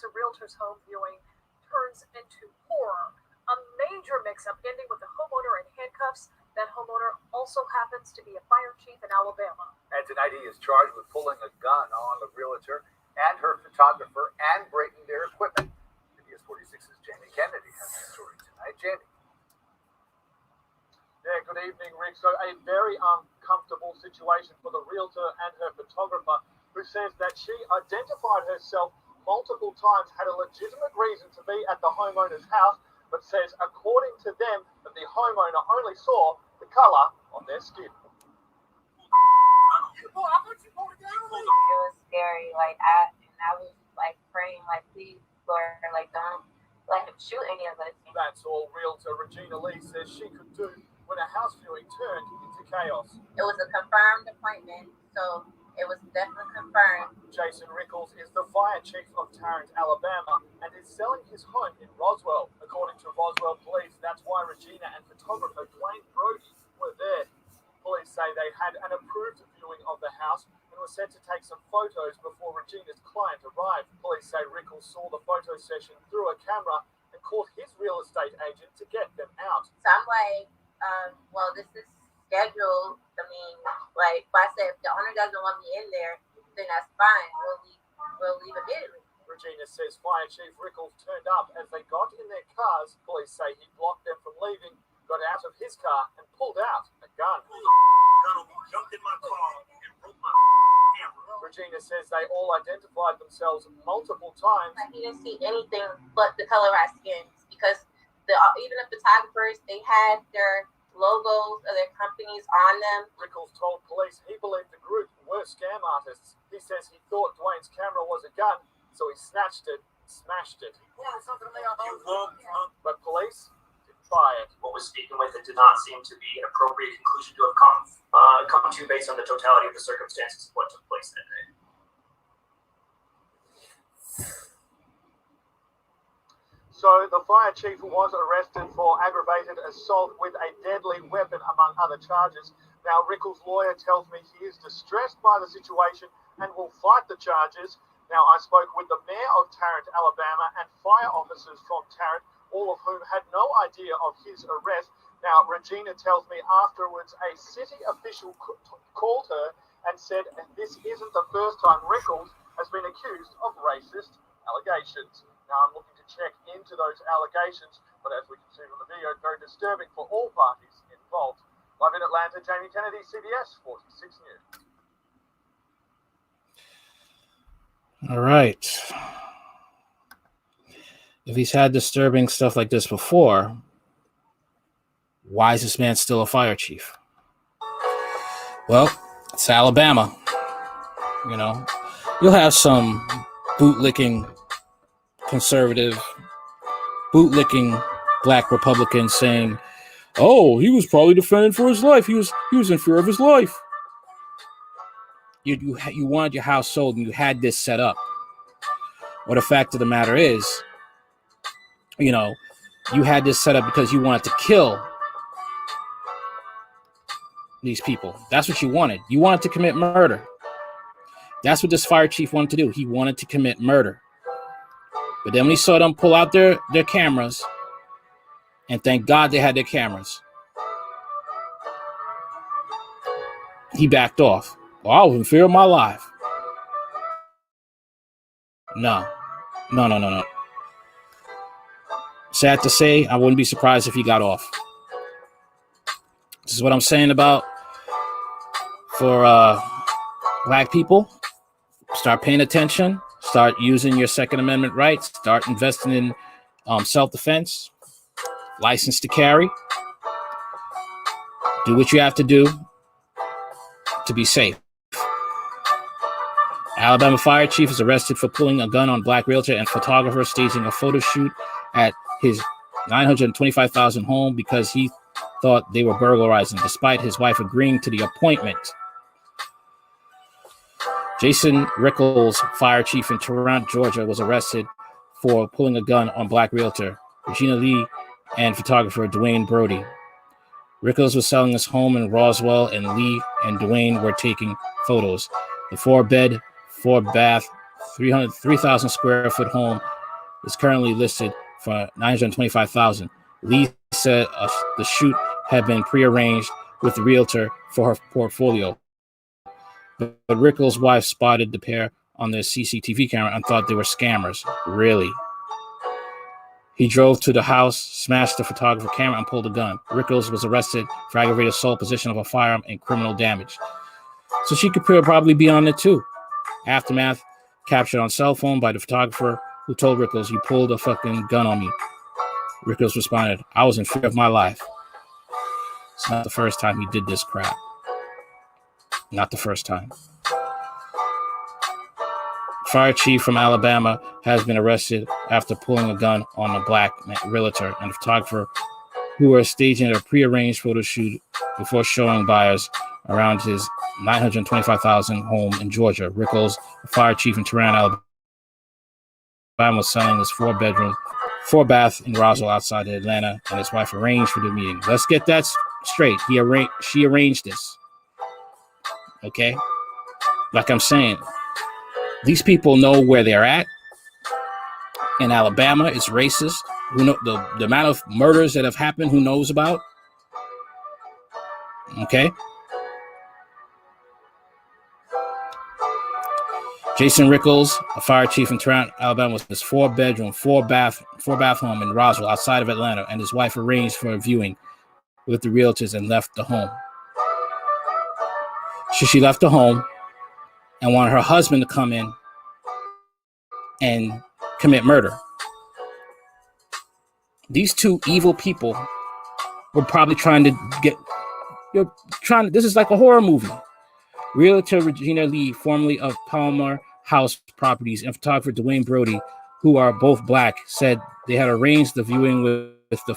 a realtor's home viewing turns into horror. A major mix-up ending with the homeowner in handcuffs. That homeowner also happens to be a fire chief in Alabama. And tonight he is charged with pulling a gun on the realtor and her photographer and breaking their equipment. CBS 46's Jamie Kennedy has the story tonight. Jamie. Yeah, good evening, Rick. So a very uncomfortable situation for the realtor and her photographer, who says that she identified herself multiple times, had a legitimate reason to be at the homeowner's house, but says, according to them, that the homeowner only saw the color on their skin. It was scary. I was praying, please, Lord, don't let him shoot any of us. That's all realtor Regina Lee says she could do when a house viewing turned into chaos. It was a confirmed appointment, so it was definitely confirmed. Jason Rickles is the fire chief of Tarrant, Alabama, and is selling his home in Roswell. According to Roswell police, that's why Regina and photographer Dwayne Brody were there. Police say they had an approved viewing of the house and were set to take some photos before Regina's client arrived. Police say Rickles saw the photo session through a camera and called his real estate agent to get them out. So I'm well, this is scheduled. If I said if the owner doesn't want me in there, then that's fine. We'll leave immediately. Regina says Fire Chief Rickles turned up as they got in their cars. Police say he blocked them from leaving, got out of his car, and pulled out a gun. Jumped in my car and broke my camera. Regina says they all identified themselves multiple times. He didn't see anything but the color of our skins, because even the photographers, they had their logos of their companies on them. Rickles told police he believed the group were scam artists. He says he thought Dwayne's camera was a gun, so he snatched it, smashed it. But police didn't buy it. What was speaking with it did not seem to be an appropriate conclusion to have come to based on the totality of the circumstances of what took place that day. So the fire chief was arrested for aggravated assault with a deadly weapon, among other charges. Now, Rickles' lawyer tells me he is distressed by the situation and will fight the charges. Now, I spoke with the mayor of Tarrant, Alabama, and fire officers from Tarrant, all of whom had no idea of his arrest. Now, Regina tells me afterwards a city official called her and said this isn't the first time Rickles has been accused of racist allegations. Now, I'm looking to check into those allegations, but as we can see from the video, very disturbing for all parties involved. Live in Atlanta, Jamie Kennedy, CBS 46 News. All right. If he's had disturbing stuff like this before, why is this man still a fire chief? Well, it's Alabama. You'll have some bootlicking conservative, bootlicking black Republicans saying, "Oh, he was probably defending for his life. He was in fear of his life." You wanted your house sold and you had this set up. Well, the fact of the matter is, you had this set up because you wanted to kill these people. That's what you wanted. You wanted to commit murder. That's what this fire chief wanted to do. He wanted to commit murder. But then when he saw them pull out their cameras, and thank God they had their cameras, he backed off. Well, I was in fear of my life. No. Sad to say, I wouldn't be surprised if he got off. This is what I'm saying about for black people. Start paying attention. Start using your Second Amendment rights. Start investing in self-defense, license to carry. Do what you have to do to be safe. Alabama fire chief is arrested for pulling a gun on black realtor and photographer staging a photo shoot at his $925,000 home because he thought they were burglarizing, despite his wife agreeing to the appointment. Jason Rickles, fire chief in Tarrant, Georgia, was arrested for pulling a gun on black realtor Regina Lee and photographer Dwayne Brody. Rickles was selling his home in Roswell, and Lee and Dwayne were taking photos. The 4-bed, 4-bath, 3,000 square foot home is currently listed for $925,000. Lee said the shoot had been prearranged with the realtor for her portfolio, but Rickles' wife spotted the pair on the CCTV camera and thought they were scammers. Really? He drove to the house, smashed the photographer camera, and pulled a gun. Rickles was arrested for aggravated assault, possession of a firearm, and criminal damage. So she could probably be on it too. Aftermath captured on cell phone by the photographer who told Rickles, "You pulled a fucking gun on me." Rickles responded, "I was in fear of my life." It's not the first time he did this crap. Not the first time. Fire chief from Alabama has been arrested after pulling a gun on a black realtor and a photographer who were staging a prearranged photo shoot before showing buyers around his $925,000 home in Georgia. Rickles, a fire chief in Turin, Alabama, was selling his four-bath in Roswell outside of Atlanta, and his wife arranged for the meeting. Let's get that straight. She arranged this. Okay? Like I'm saying, these people know where they're at. In Alabama, it's racist. Who know the amount of murders that have happened? Who knows about? Okay. Jason Rickles, a fire chief in Turin, Alabama, was this four-bedroom, four-bath home in Roswell, outside of Atlanta, and his wife arranged for a viewing with the realtors and left the home. She left the home and wanted her husband to come in and commit murder. These two evil people were probably trying to this is like a horror movie. Realtor Regina Lee, formerly of Palmer House Properties, and photographer Dwayne Brody, who are both black, said they had arranged the viewing with the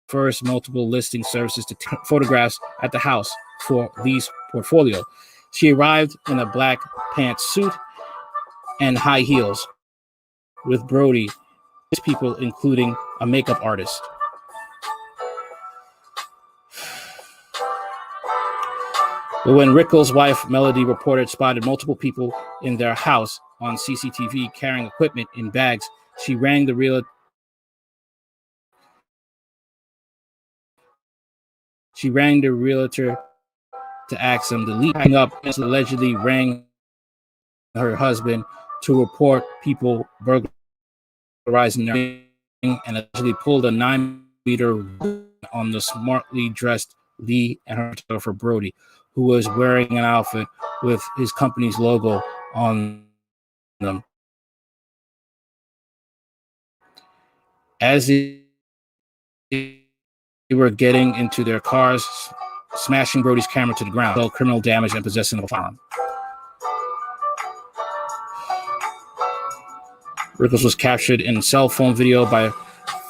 first multiple listing services to take photographs at the house for Lee's portfolio. She arrived in a black pantsuit and high heels with Brody, people including a makeup artist. But when Rickles' wife, Melody, spotted multiple people in their house on CCTV carrying equipment in bags, she rang the realtor to ask him to leave. Hang up, and allegedly rang her husband to report people burglarizing their and allegedly pulled a 9-meter on the smartly dressed Lee and her photographer Brody, who was wearing an outfit with his company's logo on them. As they were getting into their cars, smashing Brody's camera to the ground, so criminal damage and possession of a firearm. Rickles was captured in cell phone video by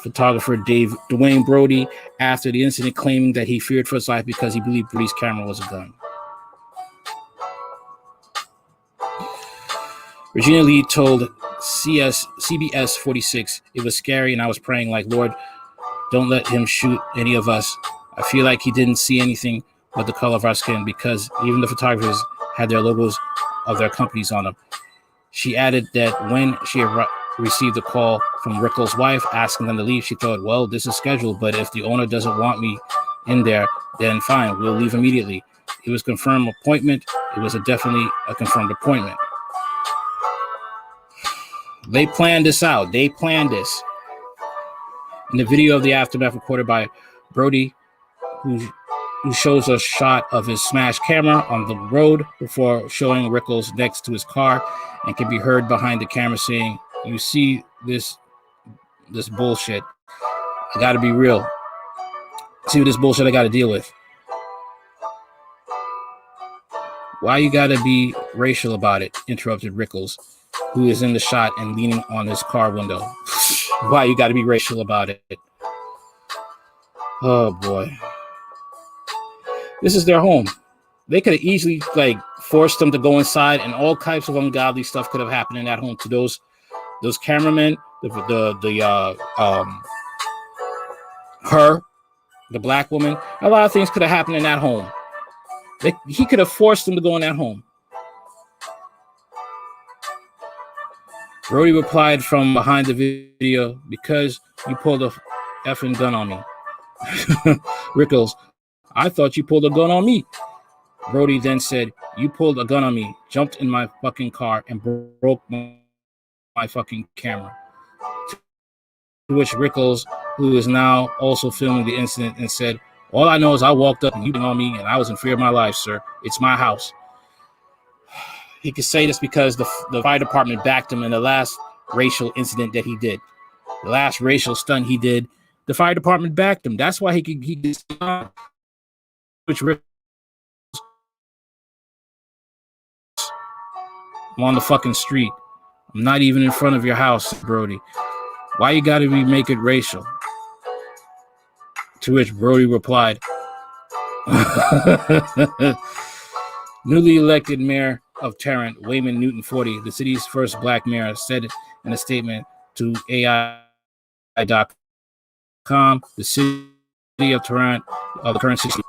photographer Dwayne Brody after the incident, claiming that he feared for his life because he believed Brody's camera was a gun. Regina Lee told CBS 46, "It was scary and I was praying like, Lord, don't let him shoot any of us. I feel like he didn't see anything but the color of our skin because even the photographers had their logos of their companies on them." She added that when she received a call from Rickles' wife asking them to leave, she thought, well, this is scheduled, but if the owner doesn't want me in there, then fine, we'll leave immediately. It was a confirmed appointment. It was definitely a confirmed appointment. They planned this out. They planned this. In the video of the aftermath recorded by Brody, who shows a shot of his smashed camera on the road before showing Rickles next to his car, and can be heard behind the camera saying, "You see this bullshit. I got to be real. See what this bullshit I got to deal with. Why you got to be racial about it?" interrupted Rickles, who is in the shot and leaning on his car window. Why you got to be racial about it? Oh boy. This is their home. They could have easily forced them to go inside, and all types of ungodly stuff could have happened in that home to those cameramen, her, the black woman. A lot of things could have happened in that home. He could have forced them to go in that home. Brody replied from behind the video, because you pulled a effing gun on me. Rickles, I thought you pulled a gun on me. Brody then said, you pulled a gun on me, jumped in my fucking car, and broke my fucking camera. To which Rickles, who is now also filming the incident, and said, all I know is I walked up and you banged on me and I was in fear of my life, sir. It's my house. He could say this because the fire department backed him in the last racial incident that he did. The last racial stunt he did, the fire department backed him. That's why he could which Rickles, I'm on the fucking street. I'm not even in front of your house, Brody. Why you gotta make it racial? To which Brody replied, newly elected mayor of Tarrant, Wayman Newton 40, the city's first black mayor, said in a statement to AI.com, the city of Tarrant, of the current city,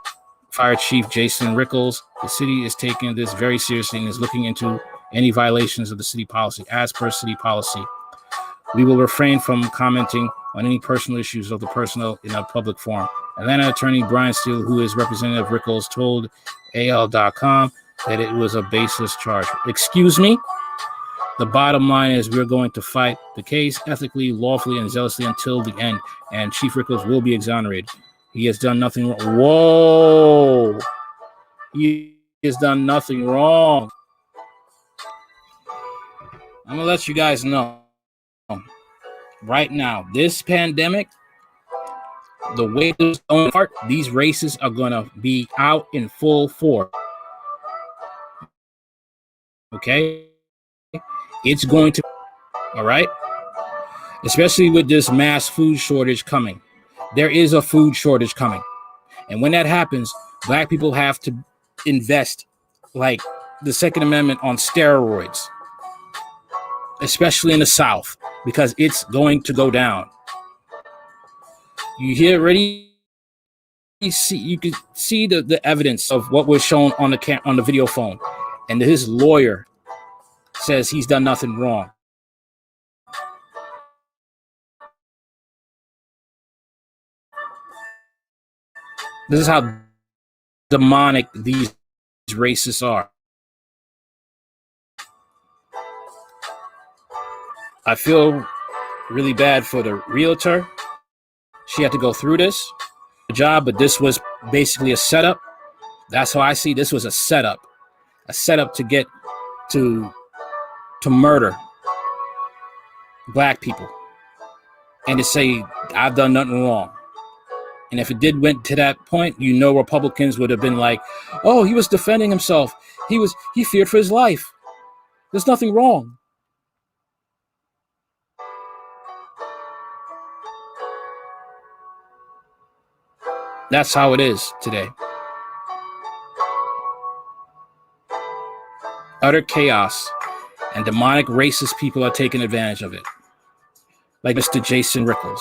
Fire Chief Jason Rickles, the city is taking this very seriously and is looking into any violations of the city policy. As per city policy, we will refrain from commenting on any personal issues of the personnel in a public forum. Atlanta attorney Brian Steele, who is Representative Rickles, told AL.com that it was a baseless charge. Excuse me? The bottom line is we're going to fight the case ethically, lawfully, and zealously until the end, and Chief Rickles will be exonerated. He has done nothing wrong. Whoa! He has done nothing wrong. I'm going to let you guys know right now, this pandemic, the way it's going to start, these races are going to be out in full force. Okay? It's going to, all right? Especially with this mass food shortage coming. There is a food shortage coming. And when that happens, black people have to invest like the Second Amendment on steroids, especially in the South, because it's going to go down. You hear already? You can see the evidence of what was shown on the video phone, and his lawyer says he's done nothing wrong. This is how demonic these racists are. I feel really bad for the realtor. She had to go through this job, but this was basically a setup. That's how I see this was a setup to get to murder black people and to say I've done nothing wrong. And if it went to that point, Republicans would have been like, oh, he was defending himself. He feared for his life. There's nothing wrong. That's how it is today. Utter chaos, and demonic racist people are taking advantage of it. Like Mr. Jason Rickles.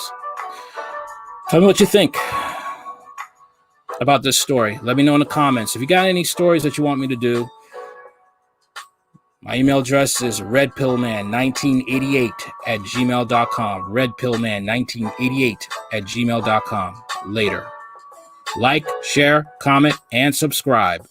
Tell me what you think about this story. Let me know in the comments. If you got any stories that you want me to do, my email address is redpillman1988@gmail.com. redpillman1988@gmail.com. Later. Like, share, comment, and subscribe.